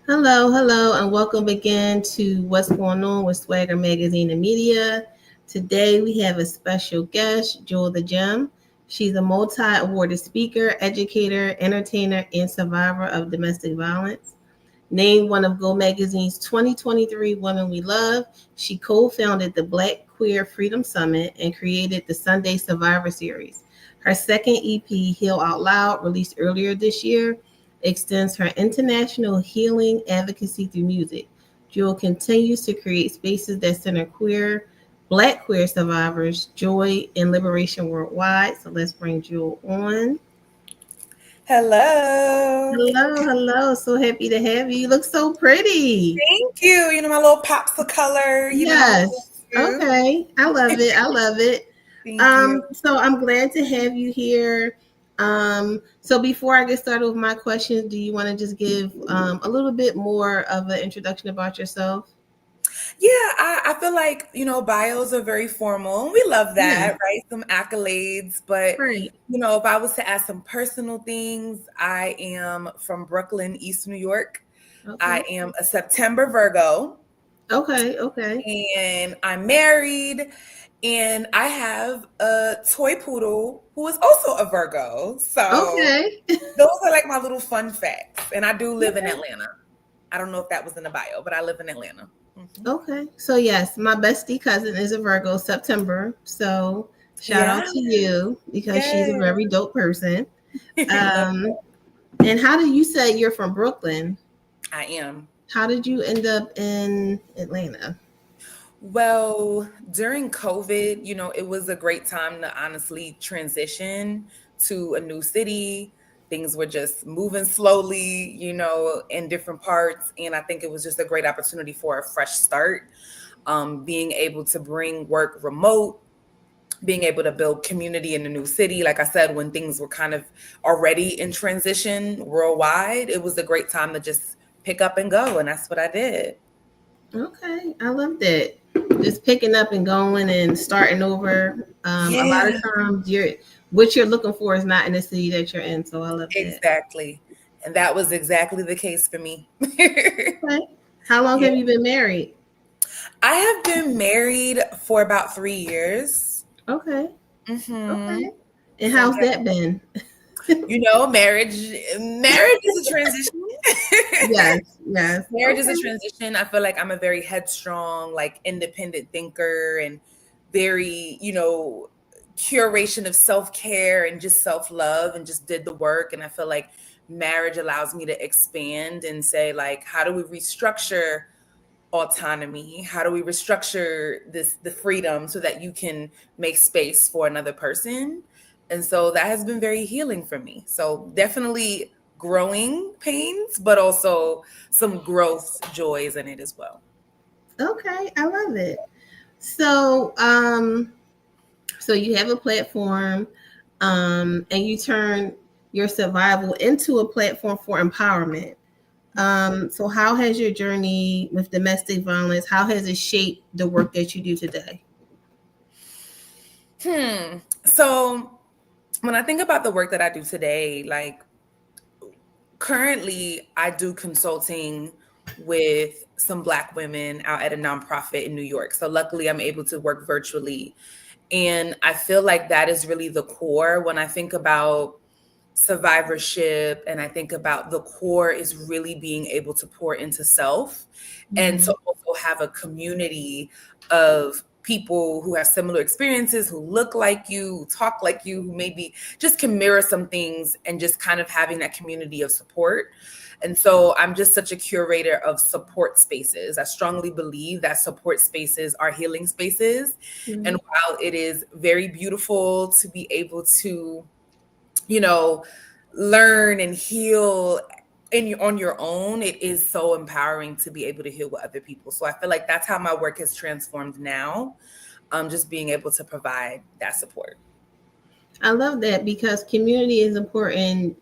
Hello, hello, and welcome again to What's Going On with Swagger Magazine and Media. Today we have a special guest, Jewel the Gem. She's a multi-awarded speaker, educator, entertainer, and survivor of domestic violence. Named one of Go Magazine's 2023 Women We Love, she co-founded the Black Queer Freedom Summit and created the Sunday Survivor Series. Her second EP, Heal Out Loud, released earlier this year, extends her international healing advocacy through music. Jewel continues to create spaces that center Black queer survivors, joy, and liberation worldwide. So let's bring Jewel on. Hello. Hello, hello. So happy to have you. You look so pretty. Thank you. My little pops of color, how we Yes. do. Okay. I love it. I love it. Thank you. So I'm glad to have you here. So before I get started with my questions, do you want to just give a little bit more of an introduction about yourself? Yeah, I feel like, bios are very formal. We love Yeah. that, right? Some accolades. But, Right. if I was to ask some personal things, I am from Brooklyn, East New York. I Okay. am a September Virgo, Okay. Okay. and I'm married. And I have a toy poodle who is also a Virgo. So Okay. those are like my little fun facts. And I do live in Okay. Atlanta. I don't know if that was in the bio, but I live in Atlanta. Mhm. Okay. So yes, my bestie cousin is a Virgo, September. So shout Yeah. out to you because she's a Yay. very dope person. Love Um, and how did you say you're from Brooklyn? I am. How did you end up in Atlanta? Well, during COVID, it was a great time to honestly transition to a new city. Things were just moving slowly, in different parts. And I think it was just a great opportunity for a fresh start. Being able to bring work remote, being able to build community in a new city. Like I said, when things were kind of already in transition worldwide, it was a great time to just pick up and go. And that's what I did. Okay, I love that. Just picking up and going and starting over. A lot of Yeah, times, what you're looking for is not in the city that you're in. So I love that. exactly. And that was exactly the case for me. Okay. How long Yeah. have you been married? I have been married for about 3 years. Okay. Hmm. Okay. And So how's yeah, that been? marriage is a transition. Yes. Yes. Marriage is a Okay. transition. I feel like I'm a very headstrong, like independent thinker and very, curation of self-care and just self-love and just did the work. And I feel like marriage allows me to expand and say, like, how do we restructure autonomy? How do we restructure the freedom so that you can make space for another person? And so that has been very healing for me. So definitely growing pains, but also some growth joys in it as well. Okay. I love it. So, so you have a platform, and you turn your survival into a platform for empowerment. So how has your journey with domestic violence, how has it shaped the work that you do today? So when I think about the work that I do today, like currently I do consulting with some Black women out at a nonprofit in New York. So luckily I'm able to work virtually. And I feel like that is really the core when I think about survivorship, and I think about the core is really being able to pour into self and Mm-hmm. to also have a community of people who have similar experiences, who look like you, who talk like you, who maybe just can mirror some things, and just kind of having that community of support. And so I'm just such a curator of support spaces. I strongly believe that support spaces are healing spaces. And Mm-hmm. while it is very beautiful to be able to, you know, learn and heal on your own, it is so empowering to be able to heal with other people. So I feel like that's how my work has transformed now. Just being able to provide that support. I love that because community is important.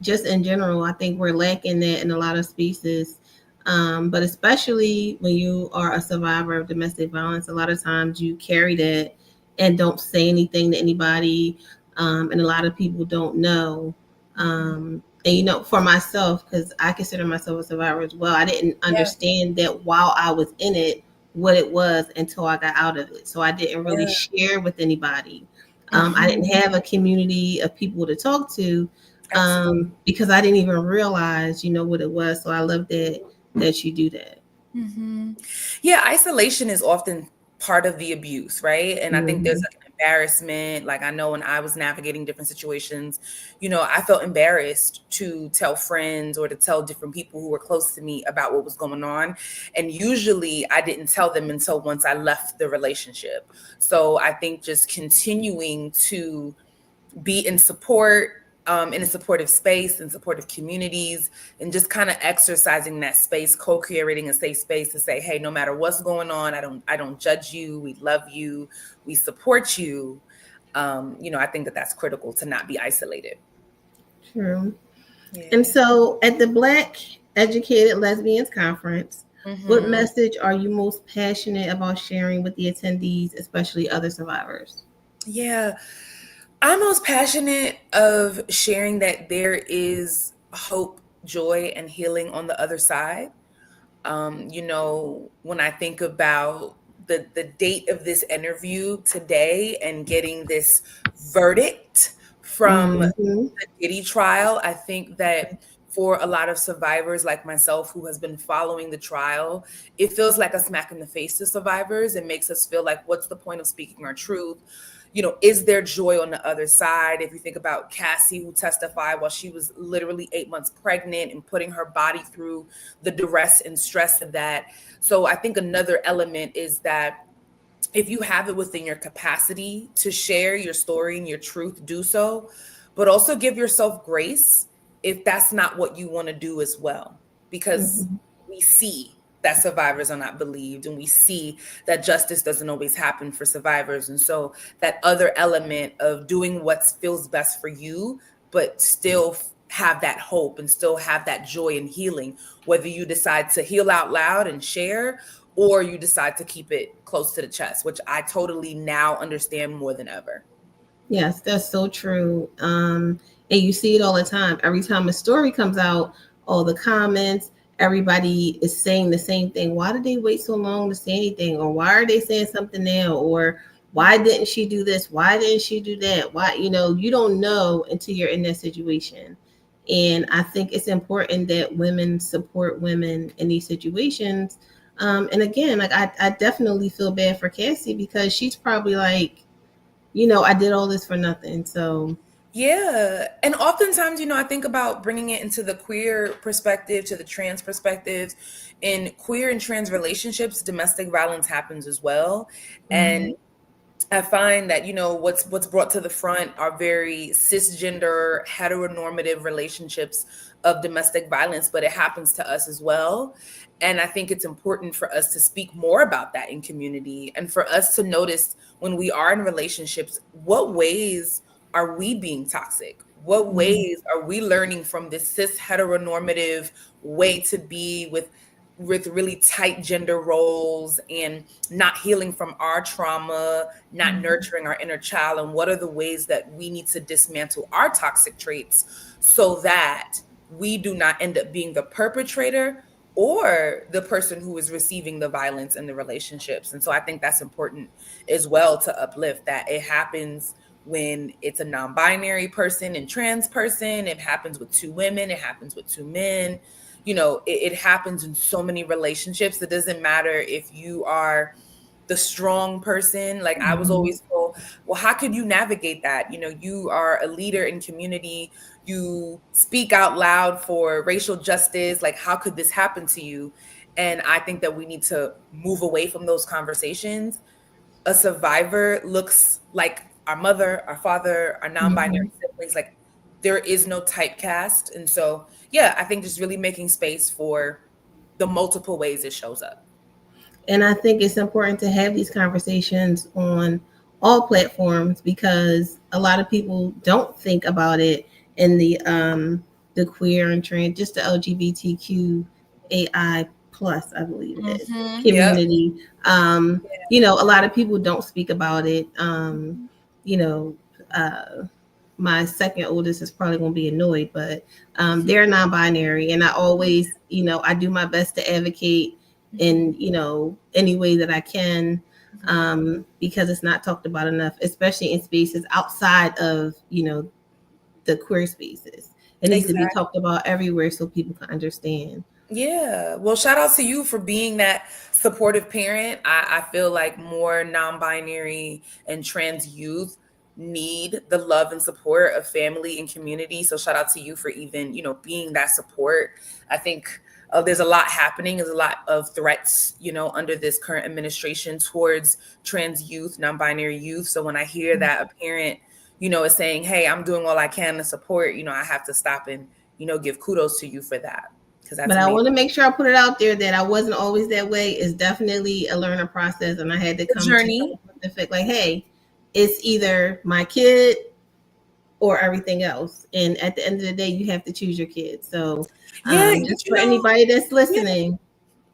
Just in general, I think we're lacking that in a lot of spaces. But especially when you are a survivor of domestic violence, a lot of times you carry that and don't say anything to anybody. And a lot of people don't know. And for myself, because I consider myself a survivor as well, I didn't Yeah. understand that while I was in it, what it was until I got out of it. So I didn't really Yeah. share with anybody. I didn't Mhm. have a community of people to talk to, Absolutely. because I didn't even realize, what it was. So I love that you do that. Hmm. Yeah, isolation is often part of the abuse, right? And I think there's Hmm. like an embarrassment. Like I know when I was navigating different situations, I felt embarrassed to tell friends or to tell different people who were close to me about what was going on. And usually I didn't tell them until once I left the relationship. So I think just continuing to be in support, in a supportive space, in supportive communities, and just kind of exercising that space, co-creating a safe space to say, hey, no matter what's going on, I don't judge you. We love you. We support you. I think that that's critical to not be isolated. True. And Yeah. so at the Black Educated Lesbians Conference, what Hmm. message are you most passionate about sharing with the attendees, especially other survivors? Yeah. I'm most passionate of sharing that there is hope, joy, and healing on the other side. When I think about the date of this interview today and getting this verdict from the Hmm. Diddy trial, I think that for a lot of survivors like myself who has been following the trial, it feels like a smack in the face to survivors. It makes us feel like, what's the point of speaking our truth? Is there joy on the other side? If you think about Cassie, who testified while she was literally 8 months pregnant and putting her body through the duress and stress of that. So I think another element is that if you have it within your capacity to share your story and your truth, do so, but also give yourself grace if that's not what you want to do as well. Because Hmm. we see that survivors are not believed, and we see that justice doesn't always happen for survivors. And so that other element of doing what feels best for you, but still have that hope and still have that joy and healing, whether you decide to heal out loud and share, or you decide to keep it close to the chest, which I totally now understand more than ever. Yes, that's so true. And you see it all the time. Every time a story comes out, all the comments, everybody is saying the same thing. Why did they wait so long to say anything? Or why are they saying something now? Or why didn't she do this? Why didn't she do that? Why, you don't know until you're in that situation. And I think it's important that women support women in these situations. And again, like I definitely feel bad for Cassie because she's probably like, I did all this for nothing. So, Yeah. And oftentimes, I think about bringing it into the queer perspective, to the trans perspectives. In queer and trans relationships, domestic violence happens as well. And mhm, I find that what's brought to the front are very cisgender heteronormative relationships of domestic violence, but it happens to us as well. And I think it's important for us to speak more about that in community, and for us to notice when we are in relationships, what ways are we being toxic? What mhm, ways are we learning from this cis heteronormative way to be with really tight gender roles, and not healing from our trauma, not mhm. nurturing our inner child, and what are the ways that we need to dismantle our toxic traits so that we do not end up being the perpetrator or the person who is receiving the violence in the relationships. And so I think that's important as well, to uplift that it happens when it's a non-binary person and trans person, it happens with two women, it happens with two men. It happens in so many relationships. It doesn't matter if you are the strong person. Like I was Mhm. always told, well, how could you navigate that? You are a leader in community, you speak out loud for racial justice. Like, how could this happen to you? And I think that we need to move away from those conversations. A survivor looks like our mother, our father, our non-binary Mhm. siblings. Like, there is no typecast. And so, yeah, I think just really making space for the multiple ways it shows up. And I think it's important to have these conversations on all platforms because a lot of people don't think about it in the queer and trans, just the LGBTQAI plus, I believe it is, Yep. community. A lot of people don't speak about it. You know, uh, my second oldest is probably going to be annoyed, but they're non-binary, and I always, I do my best to advocate in, any way that I can, because it's not talked about enough, especially in spaces outside of, the queer spaces. It needs to be Exactly. talked about everywhere so people can understand. Yeah. Well, shout out to you for being that supportive parent. I feel like more non binary and trans youth need the love and support of family and community. So shout out to you for even, being that support. I think there's a lot happening. There's a lot of threats, under this current administration towards trans youth, non binary youth. So when I hear that a parent, is saying, hey, I'm doing all I can to support, I have to stop and, give kudos to you for that. Because that's But I amazing. want to make sure I put it out there that I wasn't always that way. It's definitely a learning process, and I had to The come to journey. terms with the fact, like, hey, it's either my kid or everything else. And at the end of the day, you have to choose your kid. So, Yeah, just for anybody that's yeah. listening,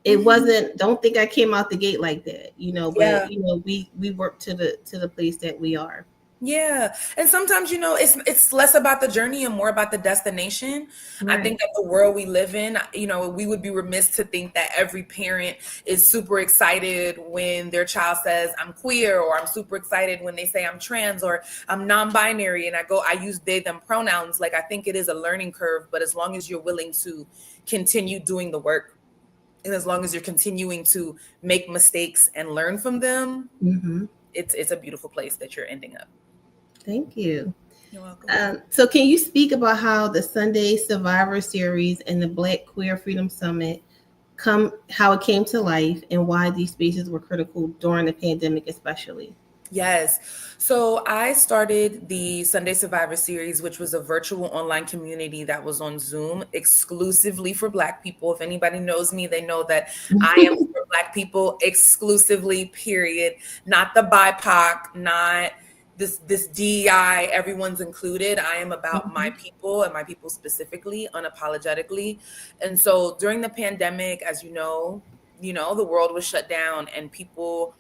it Mhm. wasn't. Don't think I came out the gate like that, But Yeah. we work to the place that we are. Yeah. And sometimes, it's less about the journey and more about the destination. I Right. think that the world we live in, we would be remiss to think that every parent is super excited when their child says I'm queer, or I'm super excited when they say I'm trans or I'm non-binary, and I use they them pronouns. Like, I think it is a learning curve, but as long as you're willing to continue doing the work, and as long as you're continuing to make mistakes and learn from them, Hmm. it's a beautiful place that you're ending up. Thank you. You're welcome. So, can you speak about how the Sunday Survivor Series and the Black Queer Freedom Summit how it came to life, and why these spaces were critical during the pandemic, especially? Yes. So I started the Sunday Survivor Series, which was a virtual online community that was on Zoom exclusively for Black people. If anybody knows me, they know that I am for Black people exclusively, period. Not the BIPOC, not this DEI, everyone's included. I am about my Mhm. people and my people specifically, unapologetically. And so during the pandemic, as the world was shut down and people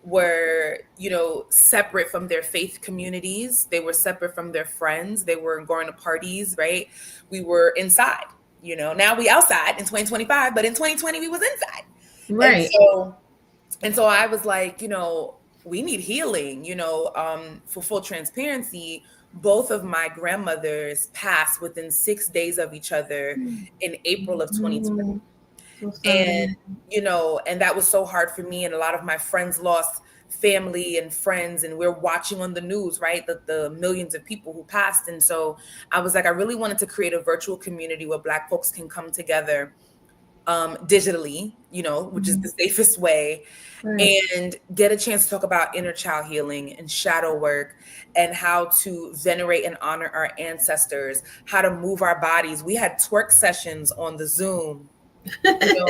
were separate from their faith communities, they were separate from their friends, they were going to parties, right? We were inside. Now we outside in 2025, but in 2020 we was inside. and Right. so and so I was like, we need healing. For full transparency, both of my grandmothers passed within 6 days of each other in April of 2020. Mm, so sorry to And hear. and that was so hard for me, and a lot of my friends lost family and friends, and we're watching on the news, right, the millions of people who passed. And so I was like, I really wanted to create a virtual community where Black folks can come together, digitally, which is Mhm. the safest way, Right. and get a chance to talk about inner child healing and shadow work, and how to venerate and honor our ancestors, how to move our bodies. We had twerk sessions on the Zoom. you know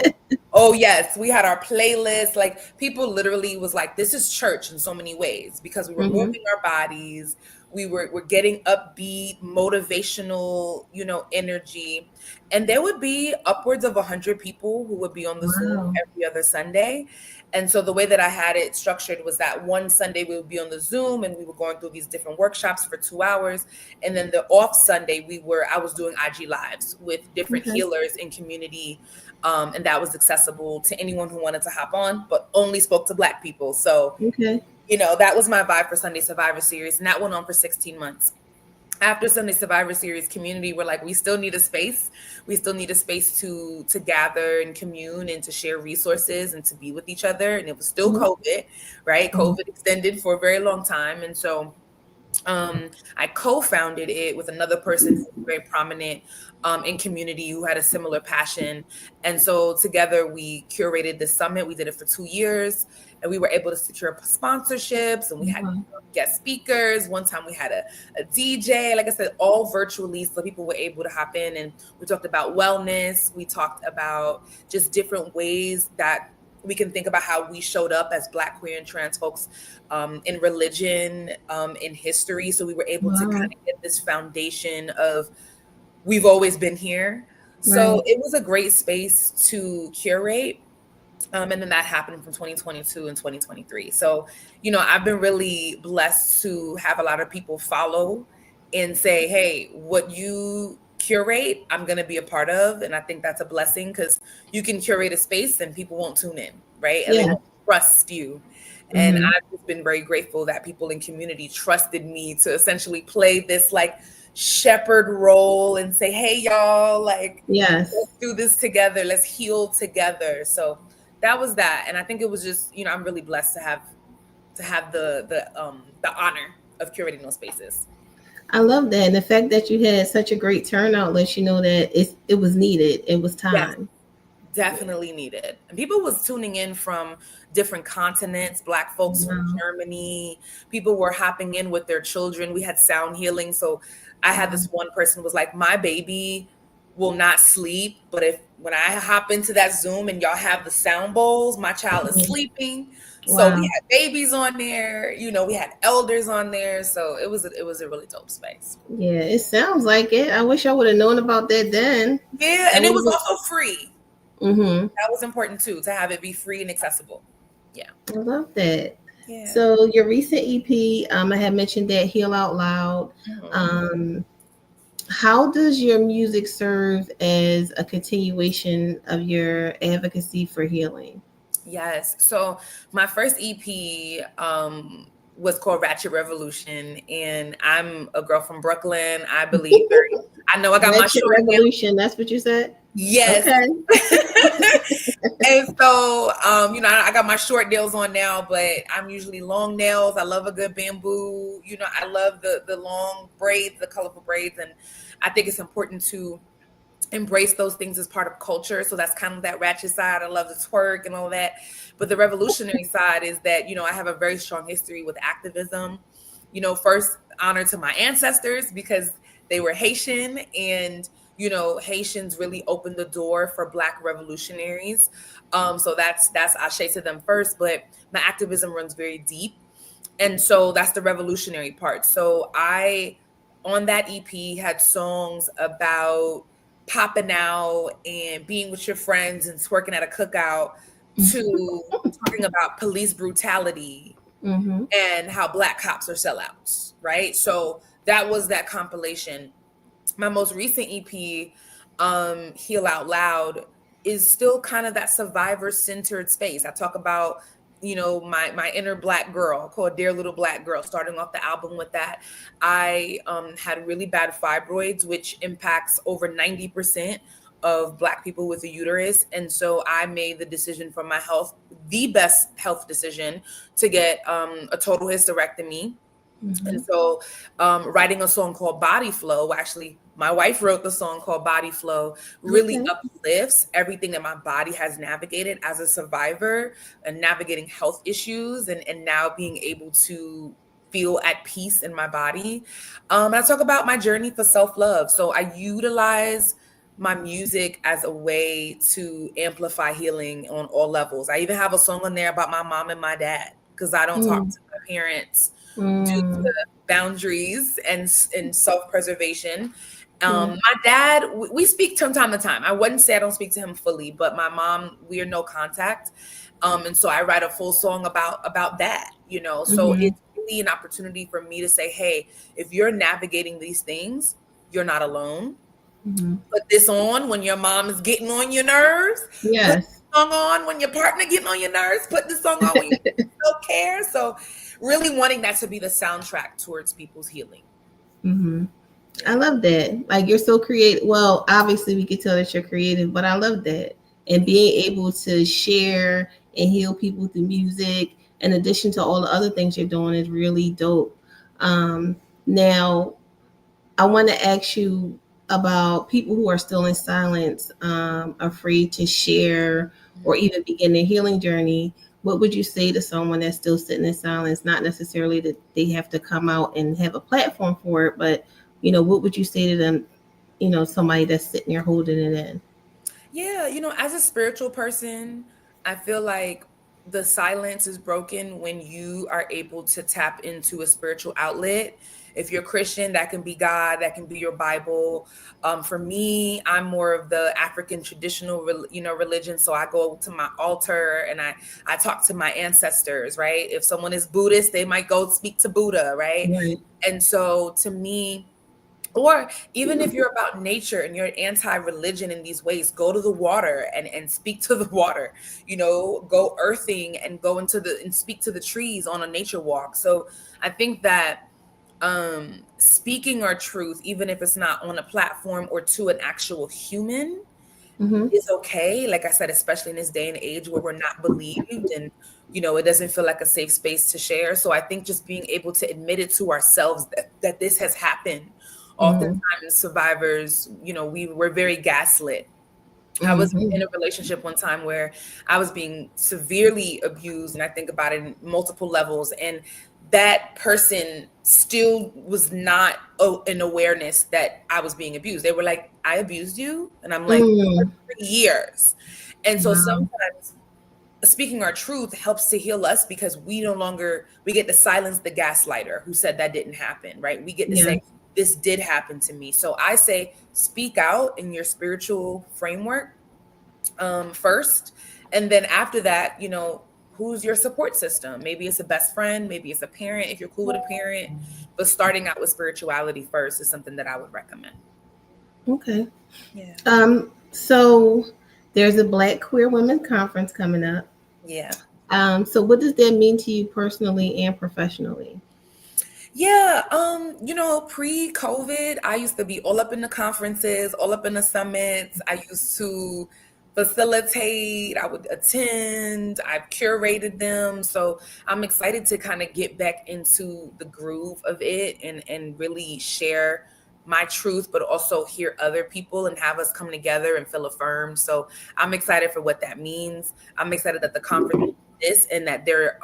oh yes, we had our playlist. Like, people literally was like, this is church in so many ways, because we were Hmm. moving our bodies. We're getting upbeat, motivational, energy. And there would be upwards of 100 people who would be on the Zoom Wow. every other Sunday. And so the way that I had it structured was that one Sunday we would be on the Zoom and we were going through these different workshops for 2 hours. And then the off Sunday, I was doing IG lives with different Okay. healers in community, and that was accessible to anyone who wanted to hop on, but only spoke to Black people. So, Okay. that was my vibe for Sunday Survivor Series, and that went on for 16 months. After Sunday Survivor Series, community were like, we still need a space. We still need a space to gather and commune and to share resources and to be with each other. And it was still Mhm. COVID, right? Mhm. COVID extended for a very long time. And so I co-founded it with another person who was very prominent in community, who had a similar passion. And so together we curated the summit. We did it for 2 years, and we were able to secure sponsorships, and we had Wow. guest speakers. One time we had a DJ, like I said, all virtually, so people were able to hop in. And we talked about wellness. We talked about just different ways that we can think about how we showed up as Black, queer, and trans folks, in religion, in history. So we were able to kind Wow. of get this foundation of, we've always been here. So Right. it was a great space to curate. And then that happened from 2022 and 2023. So, I've been really blessed to have a lot of people follow and say, hey, what you curate, I'm going to be a part of. And I think that's a blessing, because you can curate a space and people won't tune in, right? And they Yeah. won't trust you. And Mm-hmm. I've just been very grateful that people in community trusted me to essentially play this like shepherd role and say, hey, y'all, like, Yes. let's do this together. Let's heal together. So that was that. And I think it was just, I'm really blessed to have the honor of curating those spaces. I love that. And the fact that you had such a great turnout lets you know that it was needed. It was Yes, time. Yeah. definitely needed. And people was tuning in from different continents, Black folks from Wow. Germany. People were hopping in with their children. We had sound healing. So I had Wow. this one person was like, my baby will not sleep, but if when I hop into that Zoom and y'all have the sound bowls, my child is Mhm. sleeping. So we Wow. had babies on there, we had elders on there. So it was a really dope space. Yeah, it sounds like it. I wish I would have known about that then. Yeah, That and it would have was been. also free. Mm-hmm. That was important too, to have it be free and accessible. Yeah. I love that. Yeah. So your recent EP, I had mentioned that Heal Out Loud. Mhm. Um, how does your music serve as a continuation of your advocacy for healing? Yes. So my first EP was called Ratchet Revolution, and I'm a girl from Brooklyn. I believe very. I know I got my Ratchet short nails. Revolution, that's what you said? Yes. Okay. And so, I got my short nails on now, but I'm usually long nails. I love a good bamboo. I love the long braids, the colorful braids, and I think it's important to embrace those things as part of culture. So that's kind of that ratchet side. I love the twerk and all that. But the revolutionary side is that, I have a very strong history with activism. First, honor to my ancestors, because they were Haitian, and Haitians really opened the door for Black revolutionaries. So that's ashe to them first. But my activism runs very deep, and so that's the revolutionary part. So I, on that EP, had songs about popping out and being with your friends and twerking at a cookout, to talking about police brutality Mm-hmm. and how Black cops are sellouts, right? So that was that compilation. My most recent EP, Heal Out Loud, is still kind of that survivor centered space. I talk about, my inner Black girl, called Dear Little Black Girl, starting off the album with that. I had really bad fibroids, which impacts over 90% of Black people with a uterus. And so I made the decision for my health, the best health decision, to get a total hysterectomy. Mm-hmm. And so, writing a song called Body Flow, actually, my wife wrote the song called Body Flow, really Okay. uplifts everything that my body has navigated as a survivor, and navigating health issues, and now being able to feel at peace in my body. I talk about my journey for self-love. So I utilize my music as a way to amplify healing on all levels. I even have a song on there about my mom and my dad, because I don't talk Mm. to my parents due Mm. to boundaries and self-preservation. Yeah. My dad, we speak from time to time. I wouldn't say I don't speak to him fully, but my mom, we are no contact. And so I write a full song about that, So Mm-hmm. it's really an opportunity for me to say, hey, if you're navigating these things, you're not alone. Mm-hmm. Put this on when your mom is getting on your nerves. Put Yes. this song on when your partner getting on your nerves. Put this song on when you don't care. So really wanting that to be the soundtrack towards people's healing. Mm-hmm. I Yeah. love that. Like you're so creative. Well, obviously we can tell that you're creative, but I love that. And being able to share and heal people through music, in addition to all the other things you're doing, is really dope. Now, I want to ask you about people who are still in silence, afraid to share or Mhm. even begin their healing journey. What would you say to someone that's still sitting in silence? Not necessarily that they have to come out and have a platform for it, but what would you say to them? Somebody that's sitting there holding it in. Yeah, as a spiritual person, I feel like the silence is broken when you are able to tap into a spiritual outlet. If you're Christian, that can be God, that can be your Bible. For me, I'm more of the African traditional, religion. So I go to my altar and I talk to my ancestors, right? If someone is Buddhist, they might go speak to Buddha, right? Right. And so to me, Or even if you're about nature and you're anti-religion in these ways, go to the water and speak to the water, go earthing and go into the and speak to the trees on a nature walk. So I think that speaking our truth, even if it's not on a platform or to an actual human, Mm-hmm. is okay. Like I said, especially in this day and age where we're not believed and it doesn't feel like a safe space to share. So I think just being able to admit it to ourselves that this has happened. Mm-hmm. Oftentimes survivors, we were very gaslit. I was Mm-hmm. in a relationship one time where I was being severely abused, and I think about it in multiple levels. And that person still was not an awareness that I was being abused. They were like, "I abused you," and I'm like, Mm. "For years." And so Wow. sometimes speaking our truth helps to heal us because we no longer we get to silence the gaslighter who said that didn't happen, right? We get to Yeah. say this did happen to me. So I say speak out in your spiritual framework first, and then after that, who's your support system? Maybe it's a best friend, maybe it's a parent if you're cool with a parent, but starting out with spirituality first is something that I would recommend. Okay. Yeah. So there's a Black Queer Women Conference coming up. Yeah. So what does that mean to you personally and professionally? Yeah, pre-COVID, I used to be all up in the conferences, all up in the summits. I used to facilitate, I would attend, I've curated them. So I'm excited to kind of get back into the groove of it and really share my truth, but also hear other people and have us come together and feel affirmed. So I'm excited for what that means. I'm excited that the conference is and that they're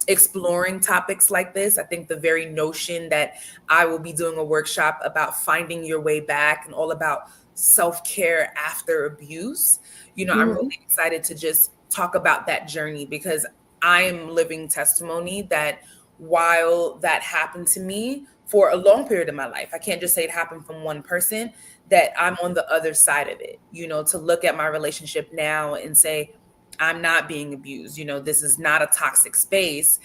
exploring topics like this. I think the very notion that I will be doing a workshop about finding your way back and all about self-care after abuse, I'm Mm-hmm. really excited to just talk about that journey because I am living testimony that while that happened to me for a long period of my life, I can't just say it happened from one person, that I'm on the other side of it, to look at my relationship now and say, I'm not being abused. This is not a toxic space.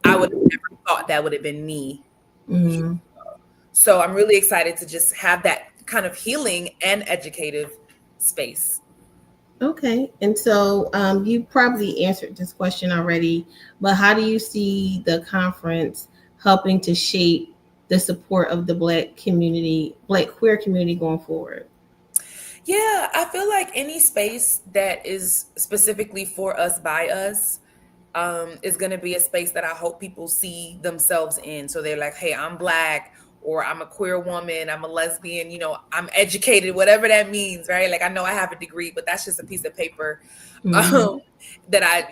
I would have never thought that would have been me. Mm-hmm. So I'm really excited to just have that kind of healing and educative space. Okay. And so you probably answered this question already, but how do you see the conference helping to shape the support of the Black community, Black queer community going forward? Yeah, I feel like any space that is specifically for us by us is going to be a space that I hope people see themselves in. So they're like, hey, I'm Black, or I'm a queer woman, I'm a lesbian, I'm educated, whatever that means, right? Like I know I have a degree, but that's just a piece of paper Mm-hmm. um, that I,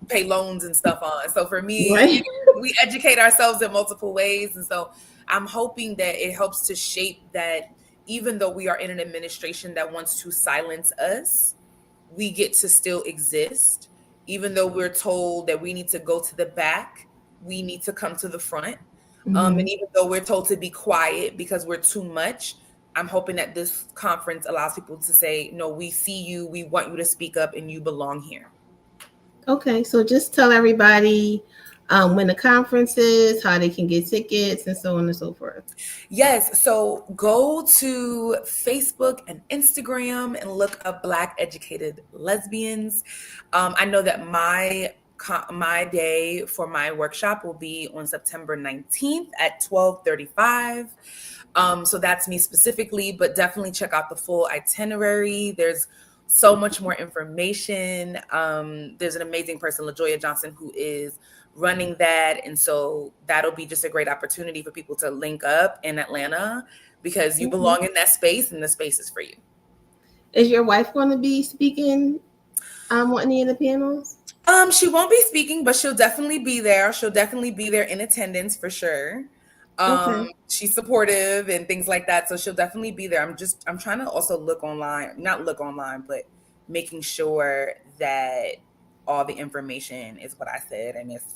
pay loans and stuff on. So for me, Right. we educate ourselves in multiple ways. And so I'm hoping that it helps to shape that even though we are in an administration that wants to silence us, we get to still exist. Even though we're told that we need to go to the back, we need to come to the front. Mm-hmm. And even though we're told to be quiet because we're too much, I'm hoping that this conference allows people to say, no, we see you, we want you to speak up, and you belong here. Okay. So just tell everybody when the conference is, how they can get tickets, and so on and so forth. Yes. So go to Facebook and Instagram and look up Black Educated Lesbians. I know that my day for my workshop will be on September 19th at 12:35. So that's me specifically, but definitely check out the full itinerary. There's so much more information. There's an amazing person, LaJoya Johnson, who is running that. And so that'll be just a great opportunity for people to link up in Atlanta because you Mhm. belong in that space and the space is for you. Is your wife going to be speaking on any of the panels? She won't be speaking, but she'll definitely be there. She'll definitely be there in attendance for sure. Okay. She's supportive and things like that. So she'll definitely be there. I'm trying to also not look online, but making sure that all the information is what I said and it's,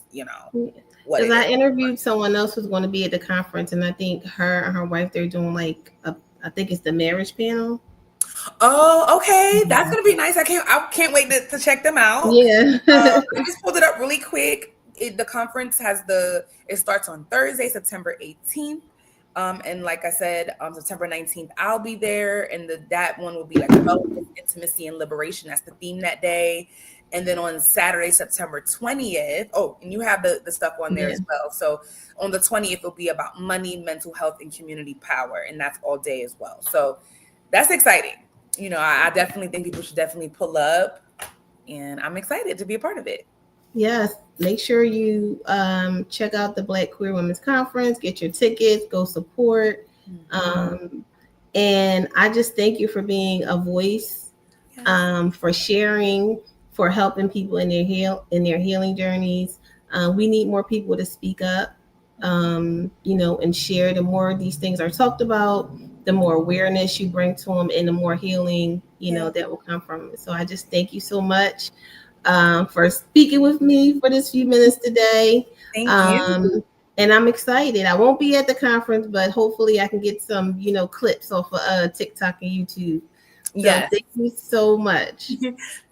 what Because it I is. interviewed someone else who's going to be at the conference, and I think her and her wife they're doing like I think it's the marriage panel. Oh, okay. That's Yeah. gonna be nice. I can't wait to check them out. Yeah. I just pulled it up really quick. The conference it starts on Thursday, September 18th, And like I said, September 19th, I'll be there. And that one will be like wellness, intimacy, and liberation. That's the theme that day. And then on Saturday, September 20th, oh, and you have the stuff on there Yeah. as well. So on the 20th, it'll be about money, mental health, and community power. And that's all day as well. So that's exciting. I definitely think people should definitely pull up. And I'm excited to be a part of it. Yes, make sure you check out the Black Queer Women's Conference, get your tickets, go support. Um, and I just thank you for being a voice, for sharing, for helping people in their healing journeys. We need more people to speak up, and share. The more these things are talked about, the more awareness you bring to them, and the more healing, that will come from it. So I just thank you so much for speaking with me for this few minutes today. Thank you. And I'm excited. I won't be at the conference, but hopefully I can get some, clips off of TikTok and YouTube. So Yes. thank you so much.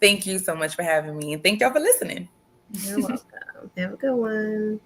Thank you so much for having me. And thank y'all for listening. You're welcome. Have a good one.